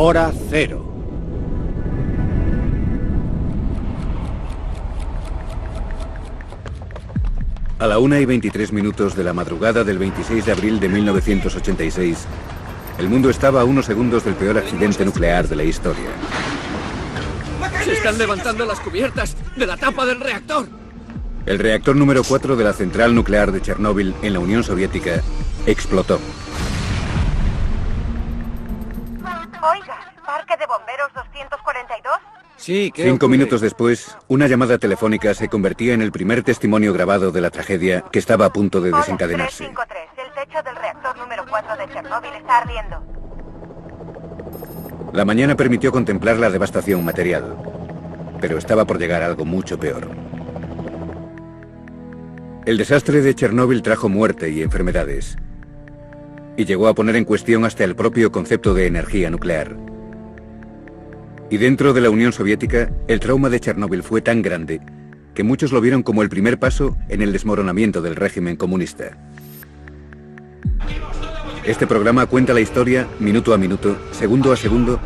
Hora cero. A la 1:23 de la madrugada del 26 de abril de 1986, el mundo estaba a unos segundos del peor accidente nuclear de la historia. ¡Se están levantando las cubiertas de la tapa del reactor! El reactor número 4 de la central nuclear de Chernóbil, en la Unión Soviética, explotó. Oiga, ¿Parque de Bomberos 242? Sí, ¿qué 5 ocurre? minutos después, una llamada telefónica se convertía en el primer testimonio grabado de la tragedia que estaba a punto de Hola, desencadenarse. 353. El techo del reactor número 4 de Chernóbil está ardiendo. La mañana permitió contemplar la devastación material, pero estaba por llegar algo mucho peor. El desastre de Chernóbil trajo muerte y enfermedades, y llegó a poner en cuestión hasta el propio concepto de energía nuclear. Y dentro de la Unión Soviética, el trauma de Chernóbil fue tan grande que muchos lo vieron como el primer paso en el desmoronamiento del régimen comunista. Este programa cuenta la historia, minuto a minuto, segundo a segundo,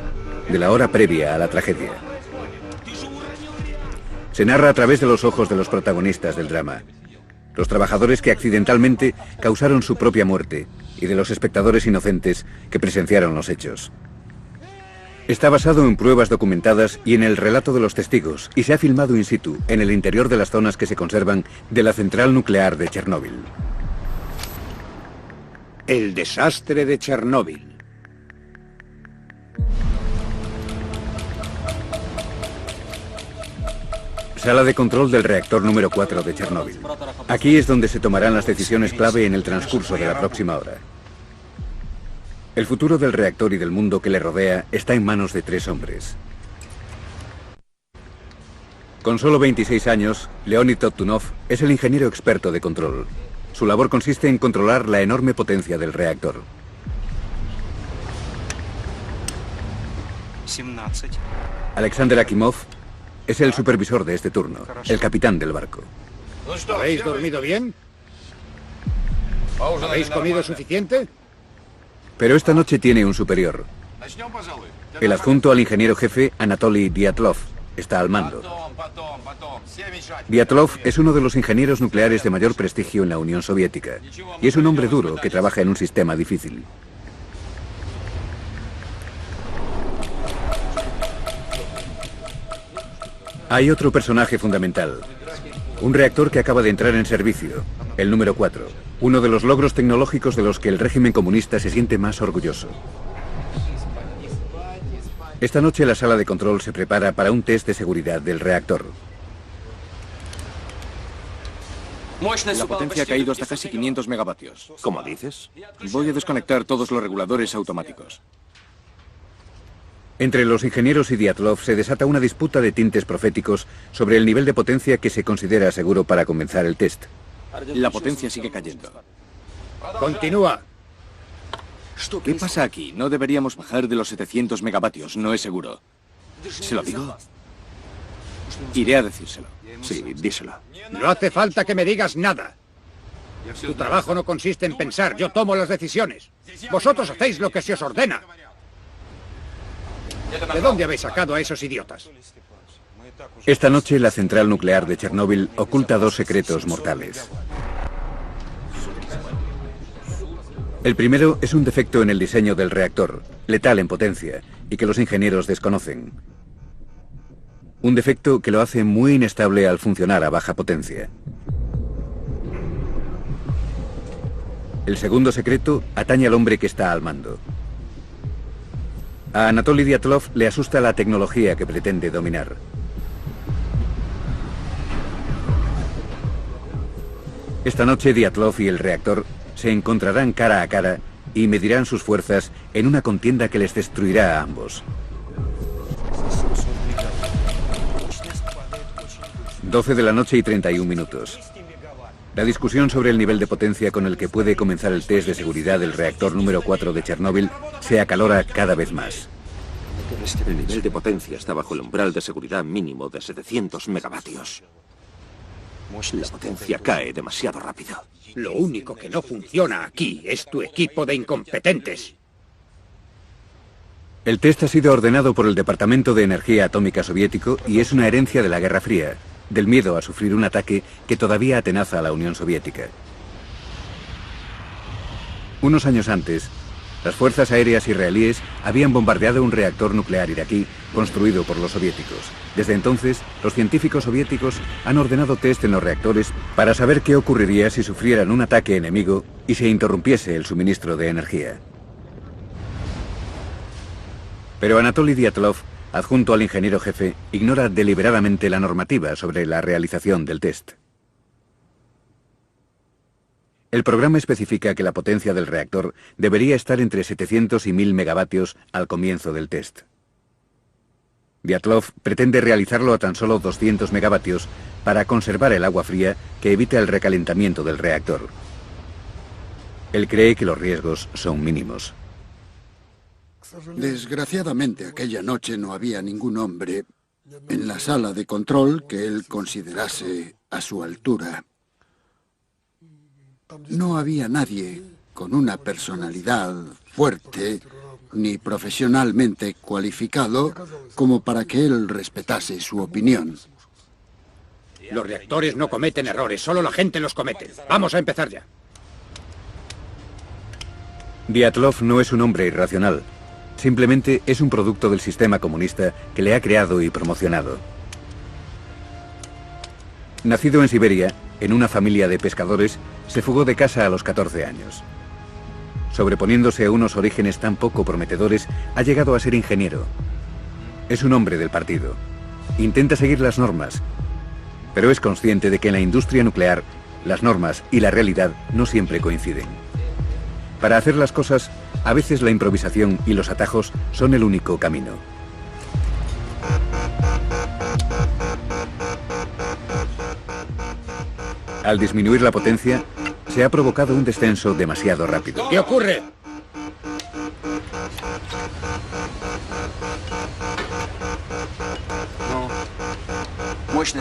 de la hora previa a la tragedia. Se narra a través de los ojos de los protagonistas del drama, los trabajadores que accidentalmente causaron su propia muerte y de los espectadores inocentes que presenciaron los hechos. Está basado en pruebas documentadas y en el relato de los testigos, y se ha filmado in situ, en el interior de las zonas que se conservan de la central nuclear de Chernóbil. El desastre de Chernóbil. Sala de control del reactor número 4 de Chernóbil. Aquí es donde se tomarán las decisiones clave en el transcurso de la próxima hora. El futuro del reactor y del mundo que le rodea está en manos de 3 hombres. Con solo 26 años, Leonid Totunov es el ingeniero experto de control. Su labor consiste en controlar la enorme potencia del reactor. Alexander Akimov es el supervisor de este turno, el capitán del barco. ¿Habéis dormido bien? ¿Habéis comido suficiente? Pero esta noche tiene un superior. El adjunto al ingeniero jefe, Anatoly Dyatlov, está al mando. Dyatlov es uno de los ingenieros nucleares de mayor prestigio en la Unión Soviética, y es un hombre duro que trabaja en un sistema difícil. Hay otro personaje fundamental, un reactor que acaba de entrar en servicio, el número 4, uno de los logros tecnológicos de los que el régimen comunista se siente más orgulloso. Esta noche la sala de control se prepara para un test de seguridad del reactor. La potencia ha caído hasta casi 500 megavatios. ¿Cómo dices? Voy a desconectar todos los reguladores automáticos. Entre los ingenieros y Dyatlov se desata una disputa de tintes proféticos sobre el nivel de potencia que se considera seguro para comenzar el test. La potencia sigue cayendo. Continúa. ¿Qué pasa aquí? No deberíamos bajar de los 700 megavatios, no es seguro. ¿Se lo digo? Iré a decírselo. Sí, díselo. No hace falta que me digas nada. Tu trabajo no consiste en pensar, yo tomo las decisiones. Vosotros hacéis lo que se os ordena. ¿De dónde habéis sacado a esos idiotas? Esta noche la central nuclear de Chernóbil oculta 2 secretos mortales. El primero es un defecto en el diseño del reactor, letal en potencia, y que los ingenieros desconocen. Un defecto que lo hace muy inestable al funcionar a baja potencia. El segundo secreto atañe al hombre que está al mando. A Anatoly Dyatlov le asusta la tecnología que pretende dominar. Esta noche Dyatlov y el reactor se encontrarán cara a cara y medirán sus fuerzas en una contienda que les destruirá a ambos. 12 de la noche y 31 minutos. La discusión sobre el nivel de potencia con el que puede comenzar el test de seguridad del reactor número 4 de Chernóbil se acalora cada vez más. El nivel de potencia está bajo el umbral de seguridad mínimo de 700 megavatios. La potencia cae demasiado rápido. Lo único que no funciona aquí es tu equipo de incompetentes. El test ha sido ordenado por el Departamento de Energía Atómica soviético y es una herencia de la Guerra Fría, del miedo a sufrir un ataque que todavía atenaza a la Unión Soviética. Unos años antes, las fuerzas aéreas israelíes habían bombardeado un reactor nuclear iraquí construido por los soviéticos. Desde entonces, los científicos soviéticos han ordenado test en los reactores para saber qué ocurriría si sufrieran un ataque enemigo y se interrumpiese el suministro de energía. Pero Anatoly Dyatlov, adjunto al ingeniero jefe, ignora deliberadamente la normativa sobre la realización del test. El programa especifica que la potencia del reactor debería estar entre 700 y 1000 megavatios al comienzo del test. Dyatlov pretende realizarlo a tan solo 200 megavatios para conservar el agua fría que evita el recalentamiento del reactor. Él cree que los riesgos son mínimos. Desgraciadamente, aquella noche no había ningún hombre en la sala de control que él considerase a su altura. No había nadie con una personalidad fuerte ni profesionalmente cualificado como para que él respetase su opinión. Los reactores no cometen errores, solo la gente los comete. Vamos a empezar ya. Dyatlov no es un hombre irracional. Simplemente es un producto del sistema comunista que le ha creado y promocionado. Nacido en Siberia, en una familia de pescadores, se fugó de casa a los 14 años. Sobreponiéndose a unos orígenes tan poco prometedores, ha llegado a ser ingeniero. Es un hombre del partido. Intenta seguir las normas, pero es consciente de que en la industria nuclear, las normas y la realidad no siempre coinciden. Para hacer las cosas, a veces la improvisación y los atajos son el único camino. Al disminuir la potencia, se ha provocado un descenso demasiado rápido. ¿Qué ocurre?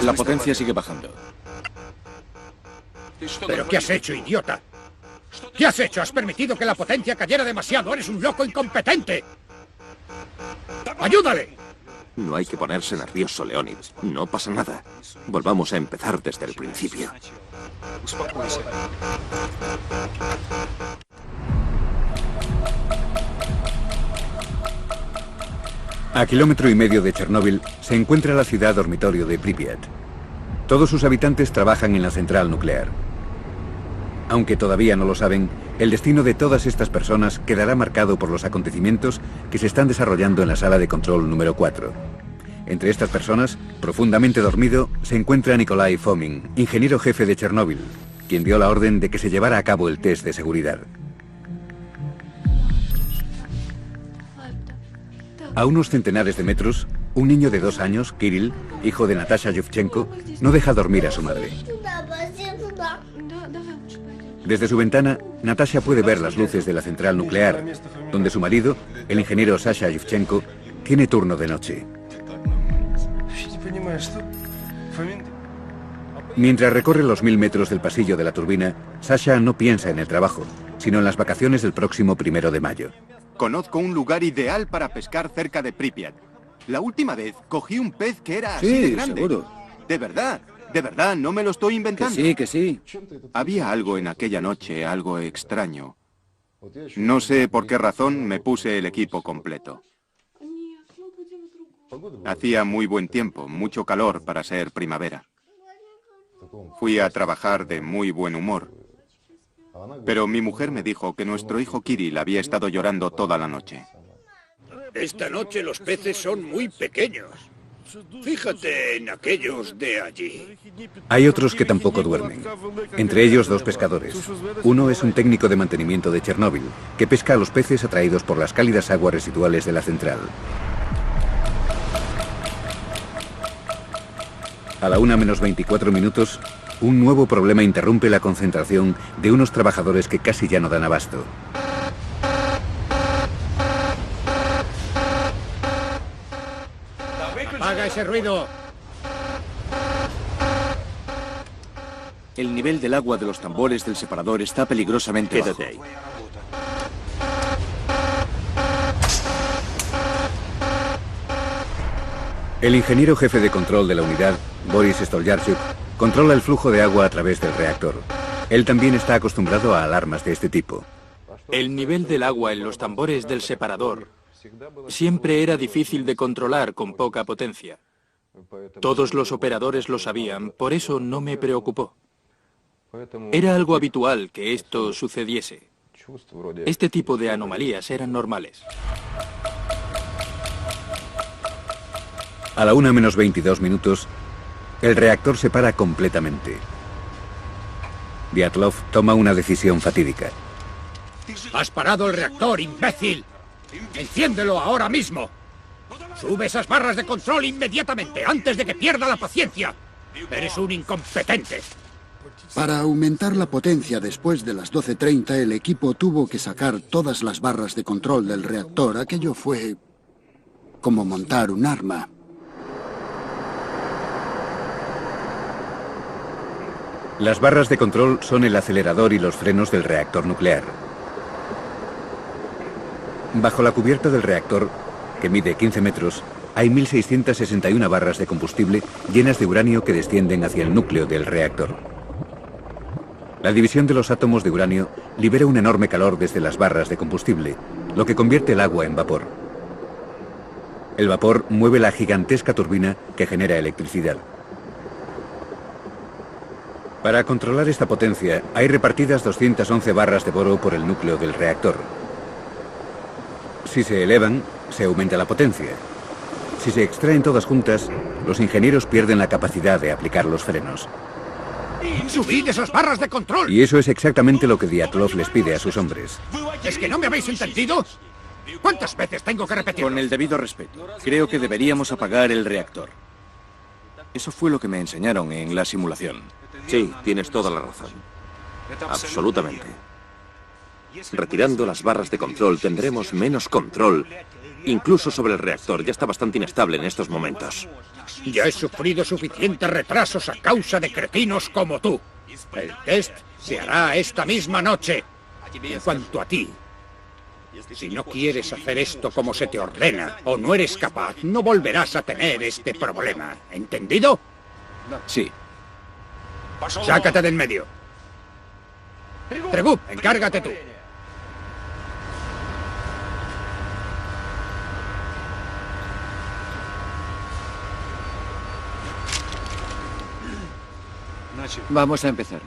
La potencia sigue bajando. ¿Pero qué has hecho, idiota? ¿Qué has hecho? ¿Has permitido que la potencia cayera demasiado? ¡Eres un loco incompetente! ¡Ayúdale! No hay que ponerse nervioso, Leonid. No pasa nada. Volvamos a empezar desde el principio. A 1,5 kilómetros de Chernóbil se encuentra la ciudad dormitorio de Pripyat. Todos sus habitantes trabajan en la central nuclear. Aunque todavía no lo saben, el destino de todas estas personas quedará marcado por los acontecimientos que se están desarrollando en la sala de control número 4. Entre estas personas, profundamente dormido, se encuentra Nikolai Fomin, ingeniero jefe de Chernóbil, quien dio la orden de que se llevara a cabo el test de seguridad. A unos centenares de metros, un niño de 2 años, Kirill, hijo de Natasha Yevchenko, no deja dormir a su madre. Desde su ventana, Natasha puede ver las luces de la central nuclear, donde su marido, el ingeniero Sasha Yevchenko, tiene turno de noche. Mientras recorre los 1000 metros del pasillo de la turbina, Sasha no piensa en el trabajo, sino en las vacaciones del próximo 1 de mayo. Conozco un lugar ideal para pescar cerca de Pripyat. La última vez cogí un pez que era así de grande. Seguro. De verdad, no me lo estoy inventando. Que sí. Había algo en aquella noche, algo extraño. No sé por qué razón me puse el equipo completo. Hacía muy buen tiempo, mucho calor para ser primavera. Fui a trabajar de muy buen humor. Pero mi mujer me dijo que nuestro hijo Kirill había estado llorando toda la noche. Esta noche los peces son muy pequeños. Fíjate en aquellos de allí. Hay otros que tampoco duermen, entre ellos 2 pescadores. Uno es un técnico de mantenimiento de Chernóbil, que pesca a los peces atraídos por las cálidas aguas residuales de la central. A la 1:24, un nuevo problema interrumpe la concentración de unos trabajadores que casi ya no dan abasto. ¡Apaga ese ruido! El nivel del agua de los tambores del separador está peligrosamente bajo. Quédate ahí. El ingeniero jefe de control de la unidad, Boris Stolyarchuk, controla el flujo de agua a través del reactor. Él también está acostumbrado a alarmas de este tipo. El nivel del agua en los tambores del separador siempre era difícil de controlar con poca potencia. Todos los operadores lo sabían, por eso no me preocupó. Era algo habitual que esto sucediese. Este tipo de anomalías eran normales. A la 1:22, el reactor se para completamente. Dyatlov toma una decisión fatídica. ¡Has parado el reactor, imbécil! ¡Enciéndelo ahora mismo! ¡Sube esas barras de control inmediatamente, antes de que pierda la paciencia! ¡Eres un incompetente! Para aumentar la potencia después de las 12:30, el equipo tuvo que sacar todas las barras de control del reactor. Aquello fue como montar un arma. Las barras de control son el acelerador y los frenos del reactor nuclear. Bajo la cubierta del reactor, que mide 15 metros, hay 1.661 barras de combustible llenas de uranio que descienden hacia el núcleo del reactor. La división de los átomos de uranio libera un enorme calor desde las barras de combustible, lo que convierte el agua en vapor. El vapor mueve la gigantesca turbina que genera electricidad. Para controlar esta potencia, hay repartidas 211 barras de boro por el núcleo del reactor. Si se elevan, se aumenta la potencia. Si se extraen todas juntas, los ingenieros pierden la capacidad de aplicar los frenos. ¡Subid esas barras de control! Y eso es exactamente lo que Dyatlov les pide a sus hombres. ¿Es que no me habéis entendido? ¿Cuántas veces tengo que repetirlo? Con el debido respeto, creo que deberíamos apagar el reactor. Eso fue lo que me enseñaron en la simulación. Sí, tienes toda la razón. Absolutamente. Retirando las barras de control tendremos menos control, incluso sobre el reactor. Ya está bastante inestable en estos momentos. Ya he sufrido suficientes retrasos a causa de cretinos como tú. El test se hará esta misma noche. En cuanto a ti, si no quieres hacer esto como se te ordena o no eres capaz, no volverás a tener este problema. ¿Entendido? Sí. Sácate de en medio. Tregub, encárgate tú. Vamos a empezar.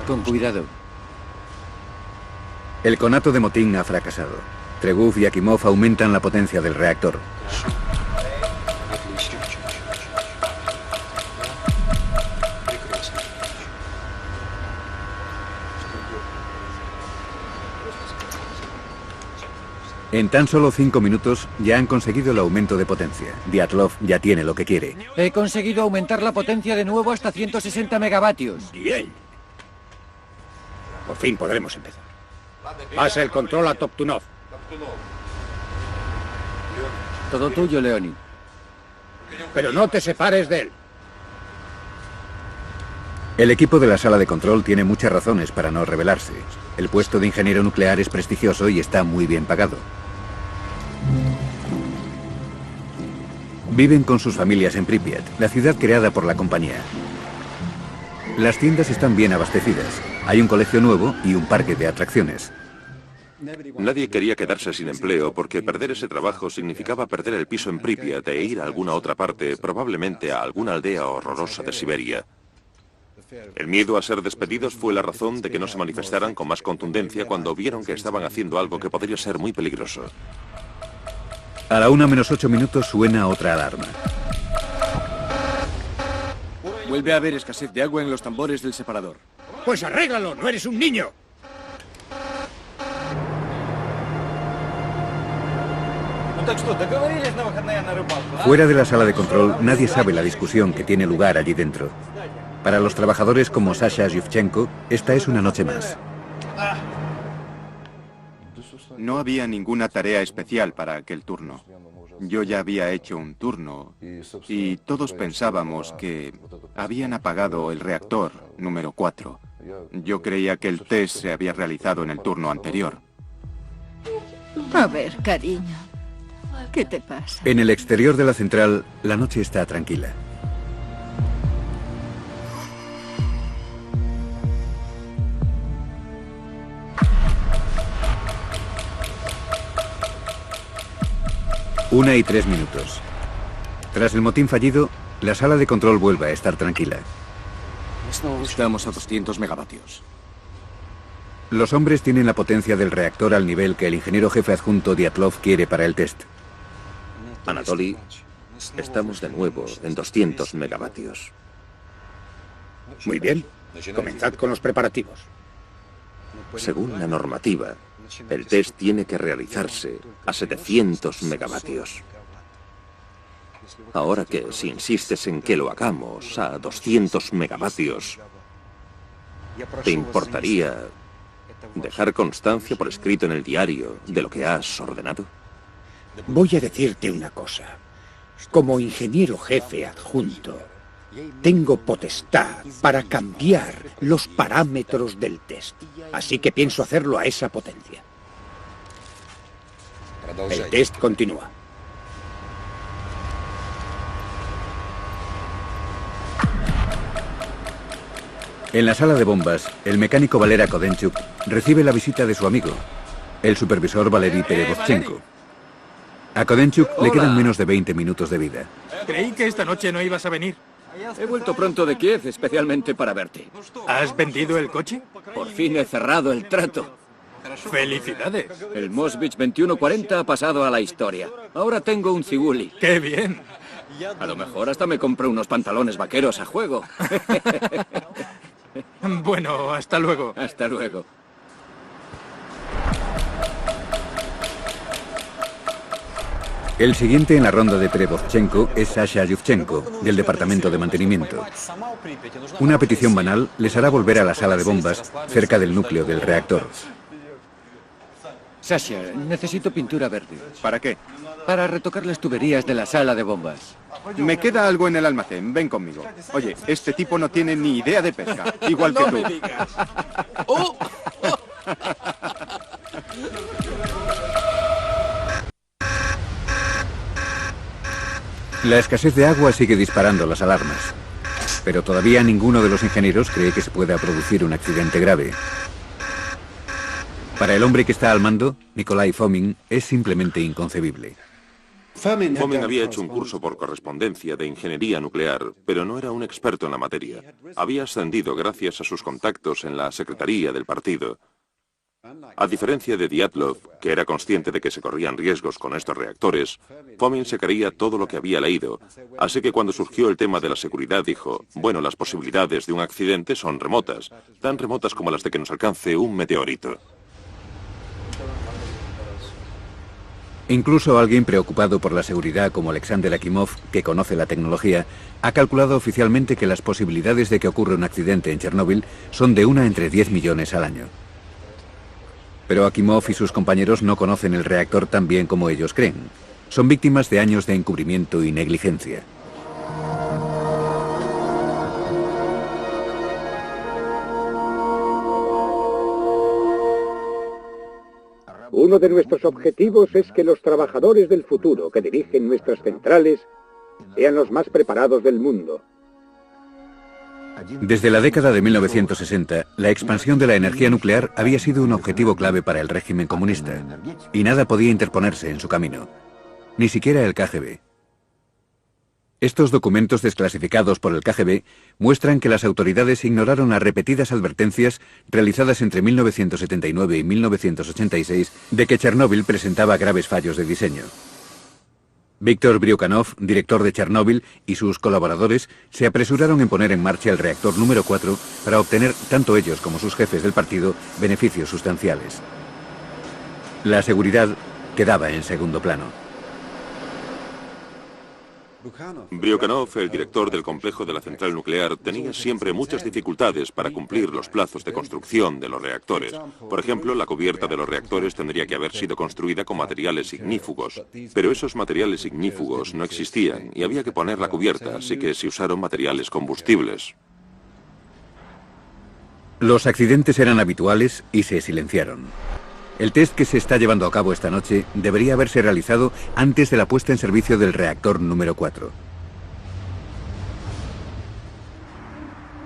Con cuidado. El conato de motín ha fracasado. Tregub y Akimov aumentan la potencia del reactor. En tan solo 5 minutos ya han conseguido el aumento de potencia. Dyatlov ya tiene lo que quiere. He conseguido aumentar la potencia de nuevo hasta 160 megavatios. Bien. Por fin podremos empezar. Pasa el control a Toptunov. Todo tuyo, Leonid. Pero no te separes de él. El equipo de la sala de control tiene muchas razones para no rebelarse. El puesto de ingeniero nuclear es prestigioso y está muy bien pagado. Viven con sus familias en Pripyat, la ciudad creada por la compañía. Las tiendas están bien abastecidas. Hay un colegio nuevo y un parque de atracciones. Nadie quería quedarse sin empleo porque perder ese trabajo significaba perder el piso en Pripyat e ir a alguna otra parte, probablemente a alguna aldea horrorosa de Siberia. El miedo a ser despedidos fue la razón de que no se manifestaran con más contundencia cuando vieron que estaban haciendo algo que podría ser muy peligroso. A la 1:08 suena otra alarma. Vuelve a haber escasez de agua en los tambores del separador. Pues arréglalo, no eres un niño. Fuera de la sala de control, nadie sabe la discusión que tiene lugar allí dentro. Para los trabajadores como Sasha Yevchenko, esta es una noche más. No había ninguna tarea especial para aquel turno. Yo ya había hecho un turno y todos pensábamos que habían apagado el reactor número 4. Yo creía que el test se había realizado en el turno anterior. A ver, cariño, ¿qué te pasa? En el exterior de la central, la noche está tranquila. Una y 3 minutos. Tras el motín fallido, la sala de control vuelve a estar tranquila. Estamos a 200 megavatios. Los hombres tienen la potencia del reactor al nivel que el ingeniero jefe adjunto Dyatlov quiere para el test. Anatoly, estamos de nuevo en 200 megavatios. Muy bien. Comenzad con los preparativos. Según la normativa, el test tiene que realizarse a 700 megavatios. Ahora que si insistes en que lo hagamos a 200 megavatios, ¿te importaría dejar constancia por escrito en el diario de lo que has ordenado? Voy a decirte una cosa. Como ingeniero jefe adjunto, tengo potestad para cambiar los parámetros del test. Así que pienso hacerlo a esa potencia. El test continúa. En la sala de bombas, el mecánico Valera Kodenchuk recibe la visita de su amigo, el supervisor Valery Perevozchenko. A Kodenchuk le quedan menos de 20 minutos de vida. Creí que esta noche no ibas a venir. He vuelto pronto de Kiev especialmente para verte. ¿Has vendido el coche? Por fin he cerrado el trato. ¡Felicidades! El Moskvich 2140 ha pasado a la historia. Ahora tengo un Ziguli. ¡Qué bien! A lo mejor hasta me compro unos pantalones vaqueros a juego. Bueno, hasta luego. Hasta luego. El siguiente en la ronda de Perevozchenko es Sasha Yuvchenko, del Departamento de Mantenimiento. Una petición banal les hará volver a la sala de bombas, cerca del núcleo del reactor. Sasha, necesito pintura verde. ¿Para qué? Para retocar las tuberías de la sala de bombas. Me queda algo en el almacén, ven conmigo. Oye, este tipo no tiene ni idea de pesca, igual que tú. ¡Oh! La escasez de agua sigue disparando las alarmas, pero todavía ninguno de los ingenieros cree que se pueda producir un accidente grave. Para el hombre que está al mando, Nikolai Fomin, es simplemente inconcebible. Fomin había hecho un curso por correspondencia de ingeniería nuclear, pero no era un experto en la materia. Había ascendido gracias a sus contactos en la secretaría del partido. A diferencia de Dyatlov, que era consciente de que se corrían riesgos con estos reactores, Fomin se creía todo lo que había leído, así que cuando surgió el tema de la seguridad dijo, bueno, las posibilidades de un accidente son remotas, tan remotas como las de que nos alcance un meteorito. Incluso alguien preocupado por la seguridad como Alexander Akimov, que conoce la tecnología, ha calculado oficialmente que las posibilidades de que ocurra un accidente en Chernóbil son de 1 entre 10 millones al año. Pero Akimov y sus compañeros no conocen el reactor tan bien como ellos creen. Son víctimas de años de encubrimiento y negligencia. Uno de nuestros objetivos es que los trabajadores del futuro que dirigen nuestras centrales sean los más preparados del mundo. Desde la década de 1960, la expansión de la energía nuclear había sido un objetivo clave para el régimen comunista, y nada podía interponerse en su camino, ni siquiera el KGB. Estos documentos desclasificados por el KGB muestran que las autoridades ignoraron las repetidas advertencias realizadas entre 1979 y 1986 de que Chernóbil presentaba graves fallos de diseño. Víctor Bryukhanov, director de Chernóbil, y sus colaboradores se apresuraron en poner en marcha el reactor número 4 para obtener, tanto ellos como sus jefes del partido, beneficios sustanciales. La seguridad quedaba en segundo plano. Bryukhanov, el director del complejo de la central nuclear, tenía siempre muchas dificultades para cumplir los plazos de construcción de los reactores. Por ejemplo, la cubierta de los reactores tendría que haber sido construida con materiales ignífugos, pero esos materiales ignífugos no existían y había que poner la cubierta, así que se usaron materiales combustibles. Los accidentes eran habituales y se silenciaron. El test que se está llevando a cabo esta noche debería haberse realizado antes de la puesta en servicio del reactor número 4.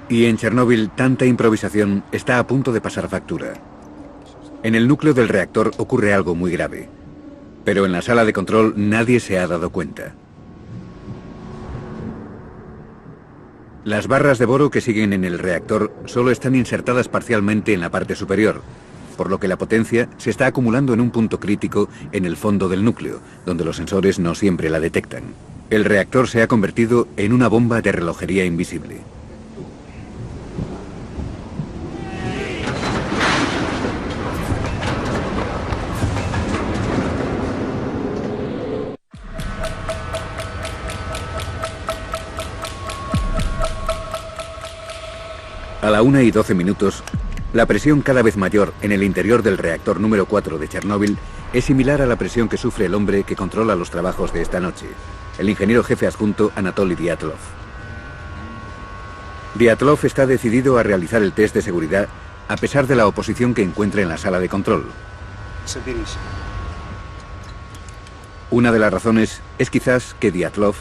Y en Chernóbil, tanta improvisación está a punto de pasar factura. En el núcleo del reactor ocurre algo muy grave, pero en la sala de control nadie se ha dado cuenta. Las barras de boro que siguen en el reactor solo están insertadas parcialmente en la parte superior, por lo que la potencia se está acumulando en un punto crítico en el fondo del núcleo, donde los sensores no siempre la detectan. El reactor se ha convertido en una bomba de relojería invisible. A la 1:12, la presión cada vez mayor en el interior del reactor número 4 de Chernóbil es similar a la presión que sufre el hombre que controla los trabajos de esta noche, el ingeniero jefe adjunto Anatoly Dyatlov. Dyatlov está decidido a realizar el test de seguridad a pesar de la oposición que encuentra en la sala de control. Una de las razones es quizás que Dyatlov,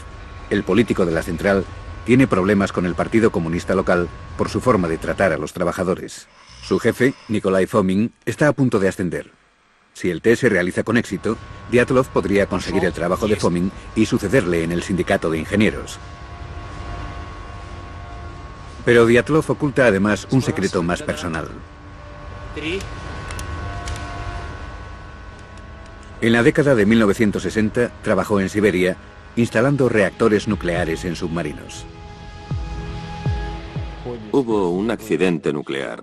el político de la central, tiene problemas con el Partido Comunista local por su forma de tratar a los trabajadores. Su jefe, Nikolai Fomin, está a punto de ascender. Si el test se realiza con éxito, Dyatlov podría conseguir el trabajo de Fomin y sucederle en el sindicato de ingenieros. Pero Dyatlov oculta además un secreto más personal. En la década de 1960 trabajó en Siberia instalando reactores nucleares en submarinos. Hubo un accidente nuclear.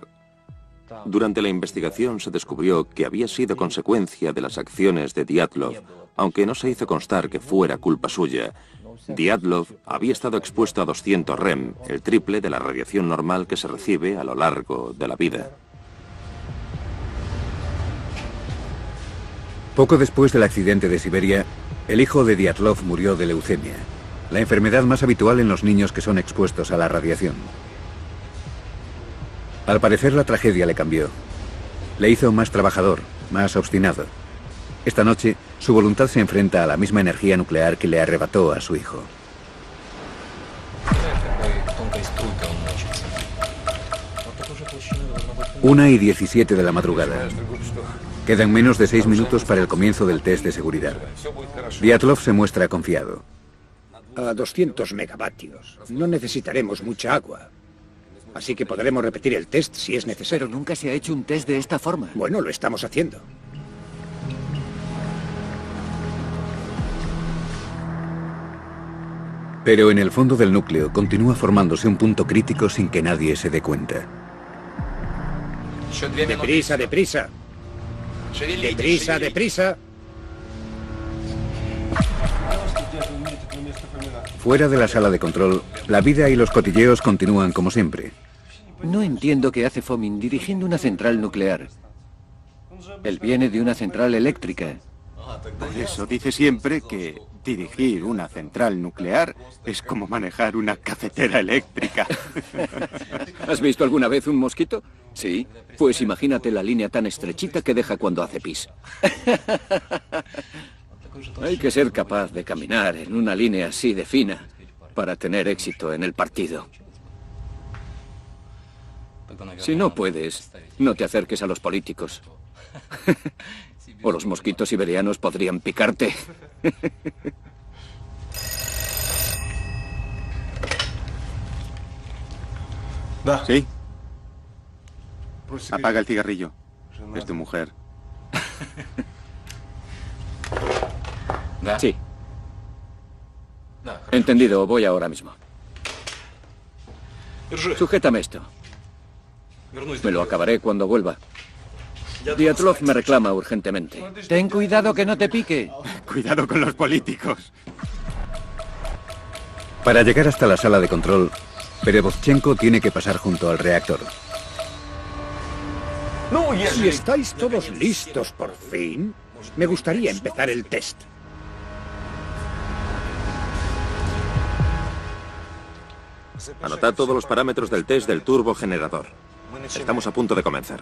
Durante la investigación se descubrió que había sido consecuencia de las acciones de Dyatlov, aunque no se hizo constar que fuera culpa suya. Dyatlov había estado expuesto a 200 rem, el triple de la radiación normal que se recibe a lo largo de la vida. Poco después del accidente de Siberia, el hijo de Dyatlov murió de leucemia, la enfermedad más habitual en los niños que son expuestos a la radiación. Al parecer la tragedia le cambió. Le hizo más trabajador, más obstinado. Esta noche, su voluntad se enfrenta a la misma energía nuclear que le arrebató a su hijo. Una y 17 de la madrugada. Quedan menos de 6 minutos para el comienzo del test de seguridad. Dyatlov se muestra confiado. A 200 megavatios. No necesitaremos mucha agua. Así que podremos repetir el test si es necesario. Pero nunca se ha hecho un test de esta forma. Bueno, lo estamos haciendo. Pero en el fondo del núcleo continúa formándose un punto crítico sin que nadie se dé cuenta. ¡Deprisa, deprisa! ¡Deprisa, deprisa! Fuera de la sala de control, la vida y los cotilleos continúan como siempre. No entiendo qué hace Fomin dirigiendo una central nuclear. Él viene de una central eléctrica. Por eso dice siempre que dirigir una central nuclear es como manejar una cafetera eléctrica. ¿Has visto alguna vez un mosquito? Sí. Pues imagínate la línea tan estrechita que deja cuando hace pis. Hay que ser capaz de caminar en una línea así de fina para tener éxito en el partido. Si no puedes, no te acerques a los políticos. O los mosquitos siberianos podrían picarte. ¿Sí? Apaga el cigarrillo. Es tu mujer. Sí. Entendido, voy ahora mismo. Sujétame esto. Me lo acabaré cuando vuelva. Dyatlov me reclama urgentemente. Ten cuidado que no te pique. Cuidado con los políticos. Para llegar hasta la sala de control, Perevozchenko tiene que pasar junto al reactor. Si estáis todos listos por fin, me gustaría empezar el test. Anotad todos los parámetros del test del turbogenerador. Estamos a punto de comenzar.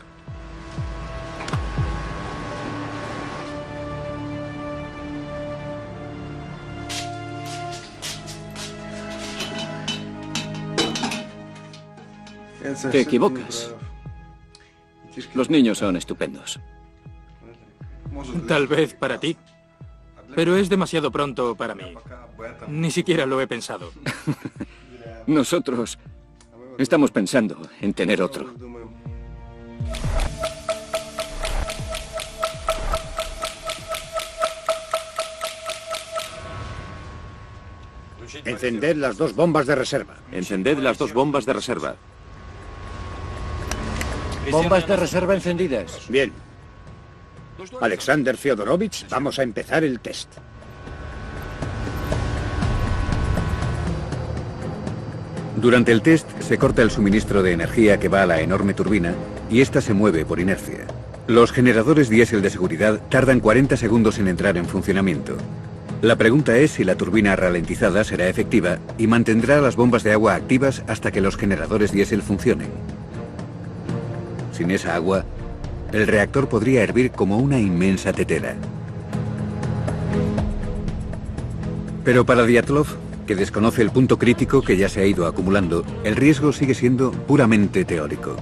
Te equivocas. Los niños son estupendos. Tal vez para ti, pero es demasiado pronto para mí. Ni siquiera lo he pensado. Nosotros estamos pensando en tener otro. Encended las 2 bombas de reserva. Encended las 2 bombas de reserva. Bombas de reserva encendidas. Bien. Alexander Fyodorovich, vamos a empezar el test. Durante el test se corta el suministro de energía que va a la enorme turbina y esta se mueve por inercia. Los generadores diésel de seguridad tardan 40 segundos en entrar en funcionamiento. La pregunta es si la turbina ralentizada será efectiva y mantendrá las bombas de agua activas hasta que los generadores diésel funcionen. Sin esa agua, el reactor podría hervir como una inmensa tetera. Pero para Dyatlov, que desconoce el punto crítico que ya se ha ido acumulando, el riesgo sigue siendo puramente teórico.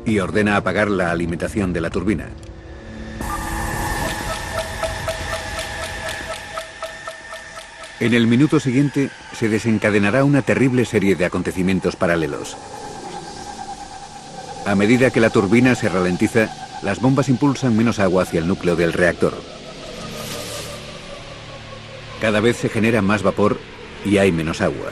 Y ordena apagar la alimentación de la turbina. En el minuto siguiente se desencadenará una terrible serie de acontecimientos paralelos. A medida que la turbina se ralentiza, las bombas impulsan menos agua hacia el núcleo del reactor. Cada vez se genera más vapor y hay menos agua.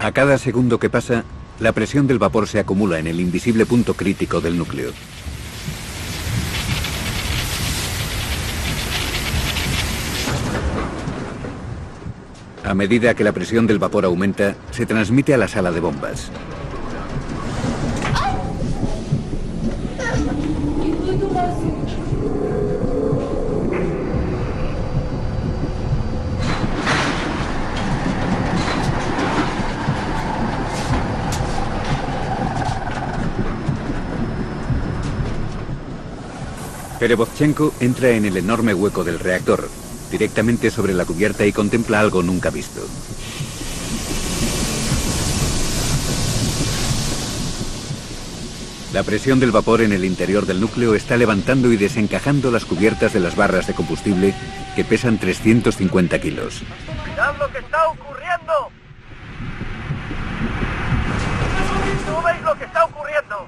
A cada segundo que pasa, la presión del vapor se acumula en el invisible punto crítico del núcleo. A medida que la presión del vapor aumenta, se transmite a la sala de bombas. Perevozchenko entra en el enorme hueco del reactor, directamente sobre la cubierta y contempla algo nunca visto. La presión del vapor en el interior del núcleo está levantando y desencajando las cubiertas de las barras de combustible que pesan 350 kilos. ¡Mirad lo que está ocurriendo! ¿No veis lo que está ocurriendo?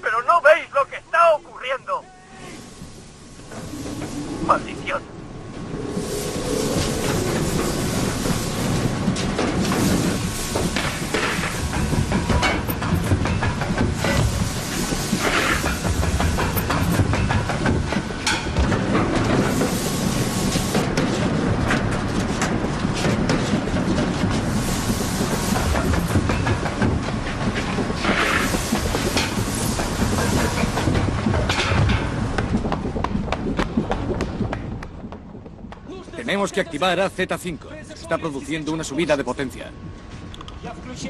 ¡Pero no veis lo que está ocurriendo! ¡Maldición! Tenemos que activar a Z5. Está produciendo una subida de potencia.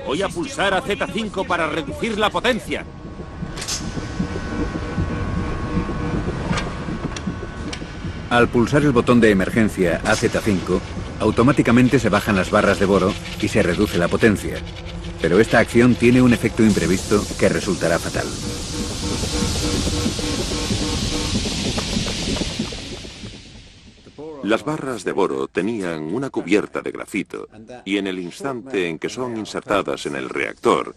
Voy a pulsar a Z5 para reducir la potencia. Al pulsar el botón de emergencia AZ5, automáticamente se bajan las barras de boro y se reduce la potencia. Pero esta acción tiene un efecto imprevisto que resultará fatal. Las barras de boro tenían una cubierta de grafito y en el instante en que son insertadas en el reactor,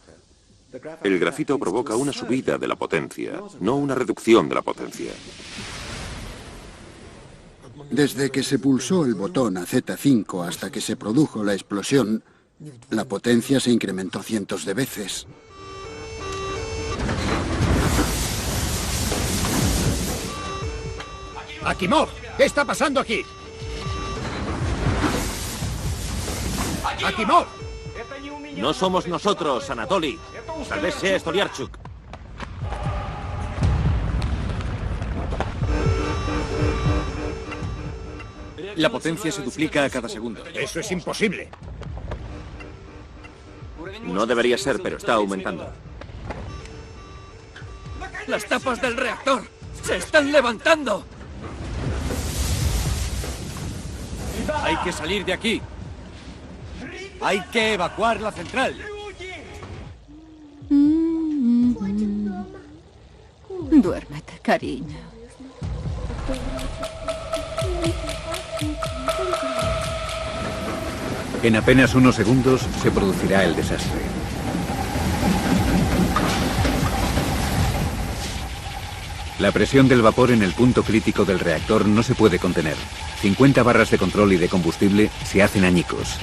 el grafito provoca una subida de la potencia, no una reducción de la potencia. Desde que se pulsó el botón a Z5 hasta que se produjo la explosión, la potencia se incrementó cientos de veces. Akimov, ¿qué está pasando aquí? ¡Akimov! No somos nosotros, Anatoly. Tal vez sea Stolyarchuk. La potencia se duplica a cada segundo. Eso es imposible. No debería ser, pero está aumentando. ¡Las tapas del reactor se están levantando! Hay que salir de aquí. Hay que evacuar la central. Duérmete, cariño. En apenas unos segundos se producirá el desastre. La presión del vapor en el punto crítico del reactor no se puede contener. 50 barras de control y de combustible se hacen añicos.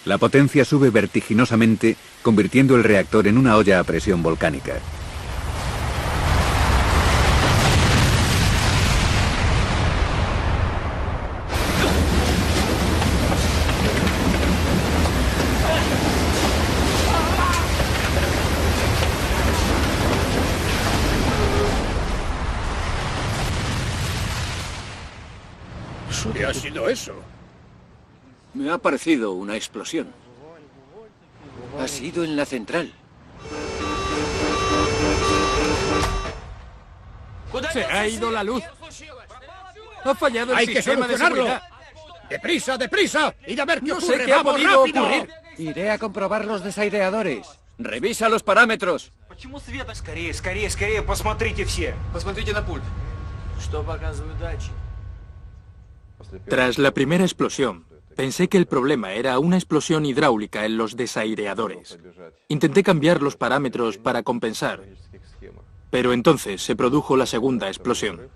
La potencia sube vertiginosamente, convirtiendo el reactor en una olla a presión volcánica. ¿Qué ha sido eso? Me ha parecido una explosión. Ha sido en la central. Se ha ido la luz. Ha fallado el ¡Hay que sistema de solucionarlo! seguridad. ¡Deprisa, deprisa! ¡Y a ver qué No ocurre! sé qué ha ¡Vamos, podido rápido! ocurrir. Iré a comprobar los desaireadores. Revisa los parámetros. Скорее, скорее, скорее, посмотрите все. Посмотрите на пульт. Что показывают датчики? Tras la primera explosión, pensé que el problema era una explosión hidráulica en los desaireadores. Intenté cambiar los parámetros para compensar, pero entonces se produjo la segunda explosión.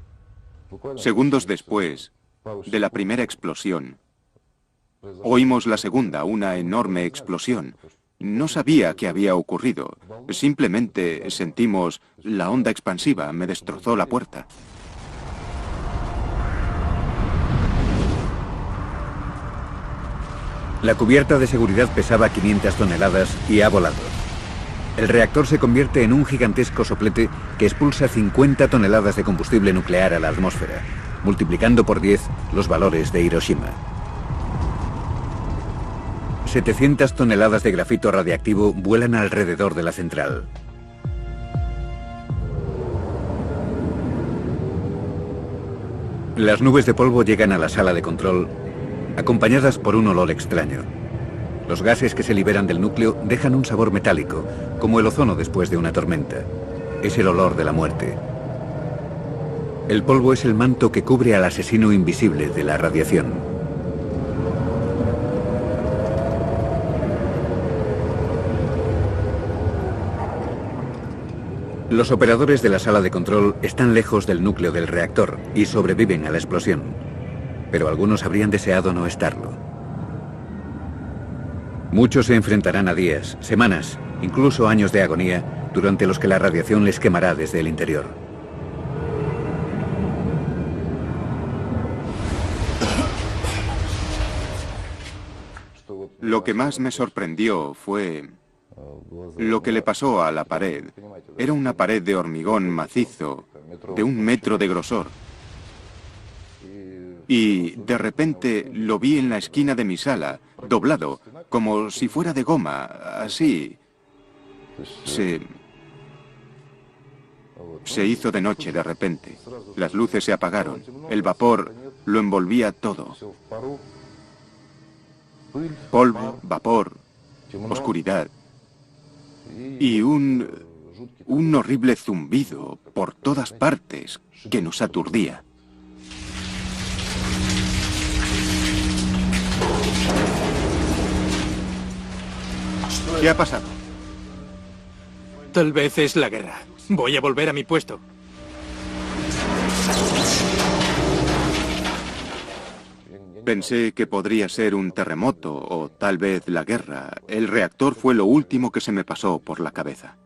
Segundos después de la primera explosión, oímos la segunda, una enorme explosión. No sabía qué había ocurrido. Simplemente sentimos la onda expansiva. Me destrozó la puerta. La cubierta de seguridad pesaba 500 toneladas y ha volado. El reactor se convierte en un gigantesco soplete que expulsa 50 toneladas de combustible nuclear a la atmósfera, multiplicando por 10 los valores de Hiroshima. 700 toneladas de grafito radiactivo vuelan alrededor de la central. Las nubes de polvo llegan a la sala de control, acompañadas por un olor extraño. Los gases que se liberan del núcleo dejan un sabor metálico, como el ozono después de una tormenta. Es el olor de la muerte. El polvo es el manto que cubre al asesino invisible de la radiación. Los operadores de la sala de control están lejos del núcleo del reactor y sobreviven a la explosión, pero algunos habrían deseado no estarlo. Muchos se enfrentarán a días, semanas, incluso años de agonía, durante los que la radiación les quemará desde el interior. Lo que más me sorprendió fue lo que le pasó a la pared. Era una pared de hormigón macizo, de 1 metro de grosor. Y de repente lo vi en la esquina de mi sala, doblado, como si fuera de goma, así. Se hizo de noche de repente. Las luces se apagaron. El vapor lo envolvía todo. Polvo, vapor, oscuridad. Y un horrible zumbido por todas partes que nos aturdía. ¿Qué ha pasado? Tal vez es la guerra. Voy a volver a mi puesto. Pensé que podría ser un terremoto o tal vez la guerra. El reactor fue lo último que se me pasó por la cabeza.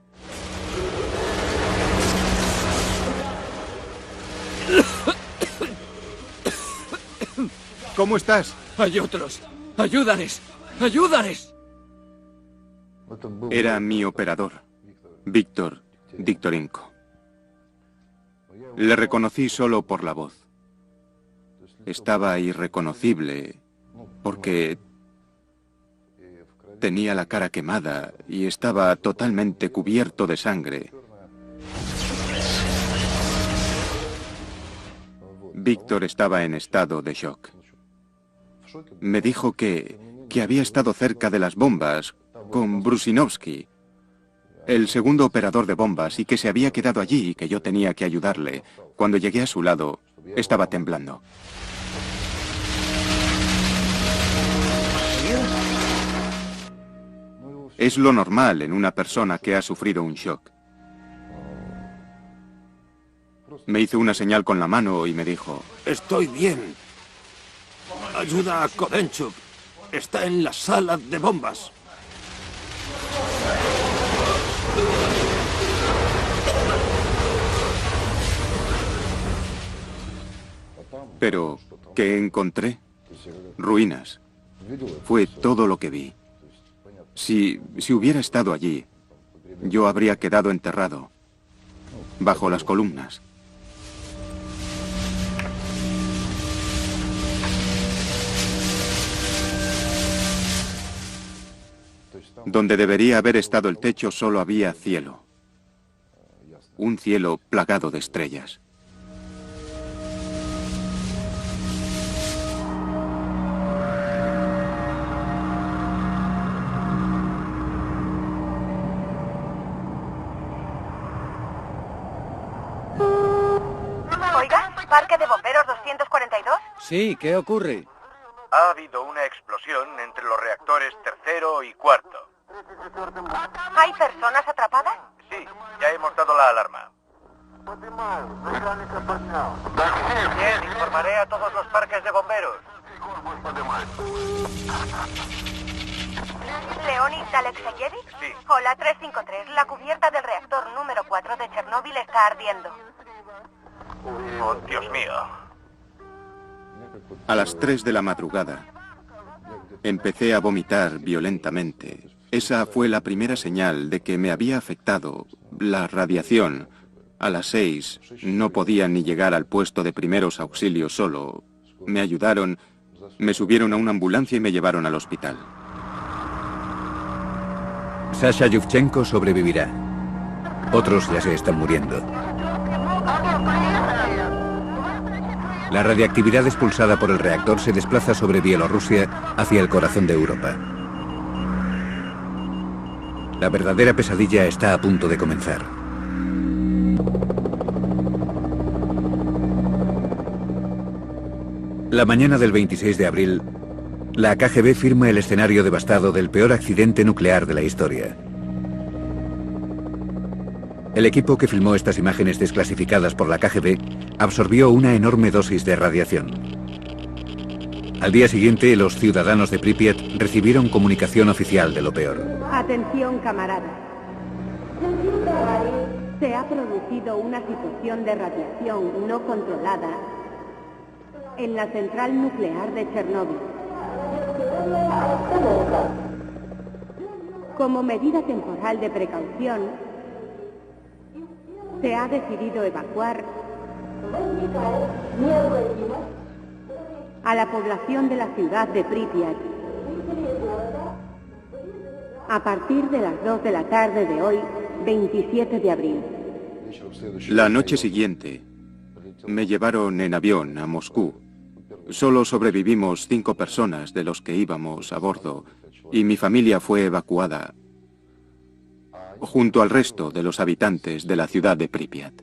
¿cómo estás? Hay otros. ¡Ayúdales! ¡Ayúdales! Era mi operador, Víctor Diktorenko. Le reconocí solo por la voz. Estaba irreconocible porque tenía la cara quemada y estaba totalmente cubierto de sangre. Víctor estaba en estado de shock. Me dijo que había estado cerca de las bombas con Brusinovsky, el segundo operador de bombas, y que se había quedado allí y que yo tenía que ayudarle. Cuando llegué a su lado, estaba temblando. Es lo normal en una persona que ha sufrido un shock. Me hizo una señal con la mano y me dijo: Estoy bien. Ayuda a Kodenchuk. Está en la sala de bombas. Pero, ¿qué encontré? Ruinas. Fue todo lo que vi. Si hubiera estado allí, yo habría quedado enterrado, bajo las columnas. Donde debería haber estado el techo solo había cielo. Un cielo plagado de estrellas. Oiga, ¿Parque de Bomberos 242? Sí, ¿qué ocurre? Ha habido una explosión entre los reactores tercero y cuarto. ¿Hay personas atrapadas? Sí, ya hemos dado la alarma. Bien, informaré a todos los parques de bomberos. ¿Leonid Alexeyevich? Sí. Hola, 353. La cubierta del reactor número 4 de Chernóbil está ardiendo. Oh, Dios mío. A las 3 de la madrugada, empecé a vomitar violentamente. Esa fue la primera señal de que me había afectado la radiación. A las 6 no podía ni llegar al puesto de primeros auxilios solo. Me ayudaron, me subieron a una ambulancia y me llevaron al hospital. Sasha Yuvchenko sobrevivirá. Otros ya se están muriendo. La radiactividad expulsada por el reactor se desplaza sobre Bielorrusia hacia el corazón de Europa. La verdadera pesadilla está a punto de comenzar. La mañana del 26 de abril, la KGB firma el escenario devastado del peor accidente nuclear de la historia. El equipo que filmó estas imágenes desclasificadas por la KGB absorbió una enorme dosis de radiación. Al día siguiente, los ciudadanos de Pripyat recibieron comunicación oficial de lo peor. Atención, camaradas. Se ha producido una situación de radiación no controlada en la central nuclear de Chernóbil. Como medida temporal de precaución, se ha decidido evacuar a la población de la ciudad de Pripyat a partir de las 2 de la tarde de hoy, 27 de abril. La noche siguiente, me llevaron en avión a Moscú. Solo sobrevivimos 5 personas de los que íbamos a bordo, y mi familia fue evacuada junto al resto de los habitantes de la ciudad de Pripyat.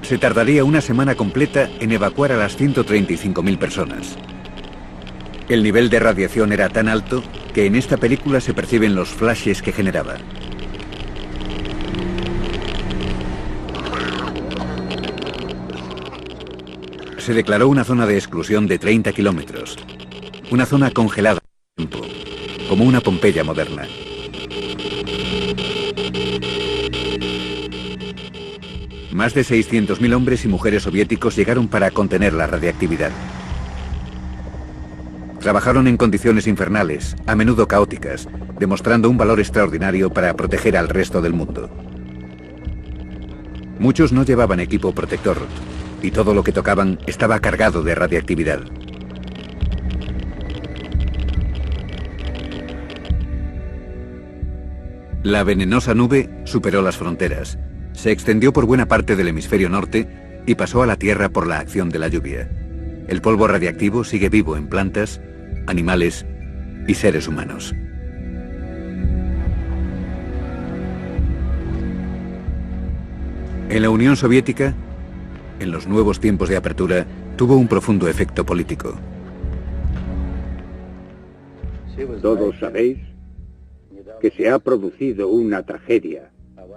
Se tardaría una semana completa en evacuar a las 135.000 personas. El nivel de radiación era tan alto que en esta película se perciben los flashes que generaba. Se declaró una zona de exclusión de 30 kilómetros. Una zona congelada, como una Pompeya moderna. Más de 600.000 hombres y mujeres soviéticos llegaron para contener la radiactividad. Trabajaron en condiciones infernales, a menudo caóticas, demostrando un valor extraordinario para proteger al resto del mundo. Muchos no llevaban equipo protector, y todo lo que tocaban estaba cargado de radiactividad. La venenosa nube superó las fronteras, se extendió por buena parte del hemisferio norte y pasó a la Tierra por la acción de la lluvia. El polvo radiactivo sigue vivo en plantas, animales y seres humanos. En la Unión Soviética, en los nuevos tiempos de apertura, tuvo un profundo efecto político. Todos sabéis que se ha producido una tragedia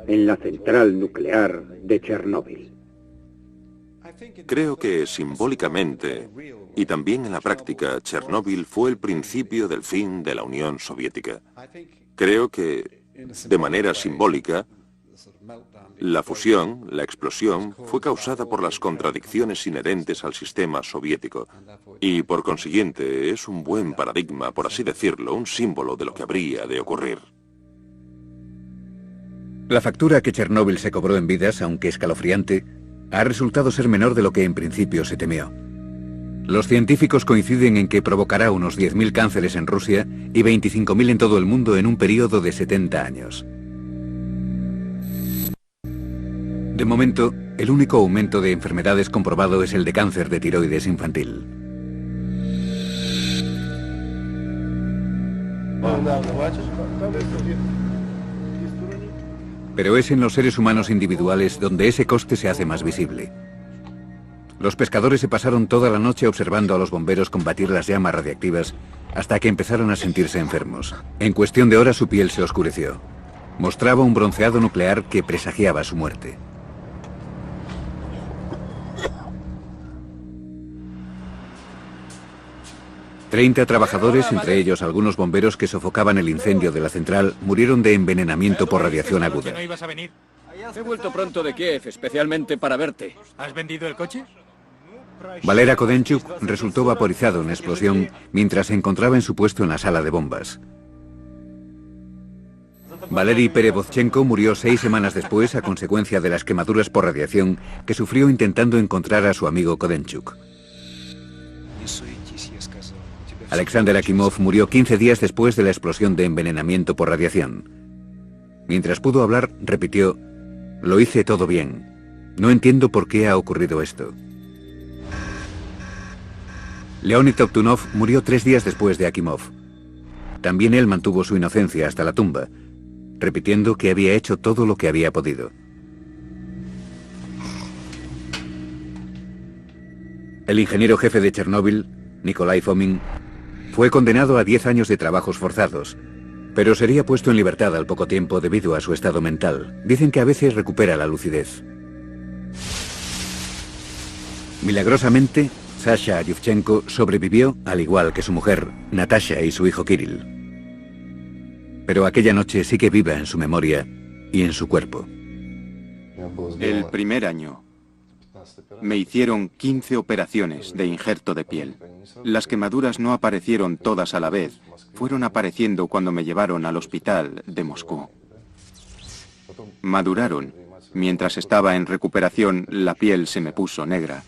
en la central nuclear de Chernóbil. Creo que simbólicamente y también en la práctica, Chernóbil fue el principio del fin de la Unión Soviética. Creo que, de manera simbólica, la fusión, la explosión, fue causada por las contradicciones inherentes al sistema soviético y, por consiguiente, es un buen paradigma, por así decirlo, un símbolo de lo que habría de ocurrir. La factura que Chernóbil se cobró en vidas, aunque escalofriante, ha resultado ser menor de lo que en principio se temió. Los científicos coinciden en que provocará unos 10.000 cánceres en Rusia y 25.000 en todo el mundo en un periodo de 70 años. De momento, el único aumento de enfermedades comprobado es el de cáncer de tiroides infantil. Pero es en los seres humanos individuales donde ese coste se hace más visible. Los pescadores se pasaron toda la noche observando a los bomberos combatir las llamas radiactivas hasta que empezaron a sentirse enfermos. En cuestión de horas su piel se oscureció. Mostraba un bronceado nuclear que presagiaba su muerte. Treinta trabajadores, entre ellos algunos bomberos que sofocaban el incendio de la central, murieron de envenenamiento por radiación aguda. ¿No ibas a venir? He vuelto pronto de Kiev, especialmente para verte. ¿Has vendido el coche? Valera Kodenchuk resultó vaporizado en la explosión mientras se encontraba en su puesto en la sala de bombas. Valery Perevozchenko murió 6 semanas después a consecuencia de las quemaduras por radiación que sufrió intentando encontrar a su amigo Kodenchuk. Alexander Akimov murió 15 días después de la explosión de envenenamiento por radiación. Mientras pudo hablar, repitió: "Lo hice todo bien. No entiendo por qué ha ocurrido esto". Leonid Toptunov murió 3 días después de Akimov. También él mantuvo su inocencia hasta la tumba, repitiendo que había hecho todo lo que había podido. El ingeniero jefe de Chernóbil, Nikolai Fomin, fue condenado a 10 años de trabajos forzados, pero sería puesto en libertad al poco tiempo debido a su estado mental. Dicen que a veces recupera la lucidez. Milagrosamente, Sasha Yuvchenko sobrevivió, al igual que su mujer, Natasha, y su hijo Kirill. Pero aquella noche sigue viva en su memoria y en su cuerpo. El primer año me hicieron 15 operaciones de injerto de piel. Las quemaduras no aparecieron todas a la vez, fueron apareciendo cuando me llevaron al hospital de Moscú. Maduraron. Mientras estaba en recuperación, la piel se me puso negra.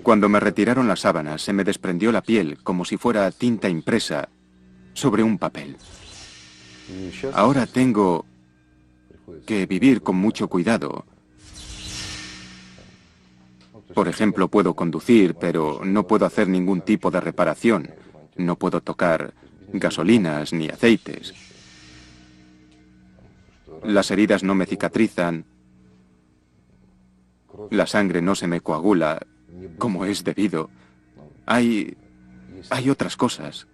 Cuando me retiraron las sábanas, se me desprendió la piel como si fuera tinta impresa sobre un papel. Ahora tengo que vivir con mucho cuidado. Por ejemplo, puedo conducir, pero no puedo hacer ningún tipo de reparación. No puedo tocar gasolinas ni aceites. Las heridas no me cicatrizan. La sangre no se me coagula como es debido. Hay otras cosas,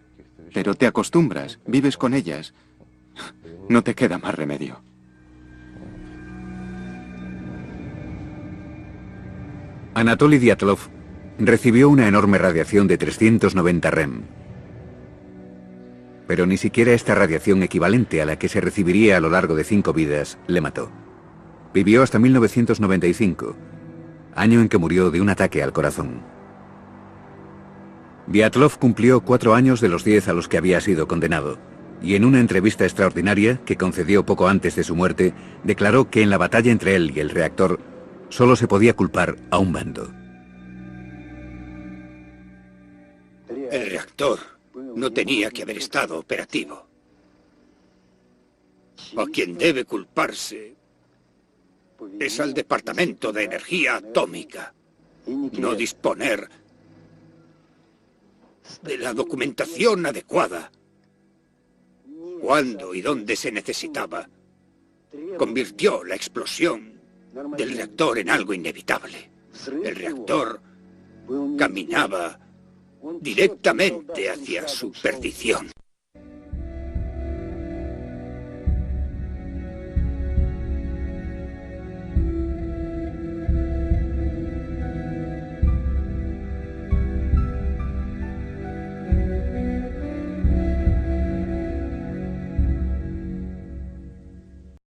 pero te acostumbras, vives con ellas. No te queda más remedio. Anatoly Dyatlov recibió una enorme radiación de 390 rem. Pero ni siquiera esta radiación equivalente a la que se recibiría a lo largo de 5 vidas le mató. Vivió hasta 1995, año en que murió de un ataque al corazón. Dyatlov cumplió 4 años de los 10 a los que había sido condenado, y en una entrevista extraordinaria que concedió poco antes de su muerte, declaró que en la batalla entre él y el reactor solo se podía culpar a un bando. El reactor no tenía que haber estado operativo. A quien debe culparse es al Departamento de Energía Atómica. No disponer de la documentación adecuada cuando y dónde se necesitaba convirtió la explosión del reactor en algo inevitable. El reactor caminaba directamente hacia su perdición.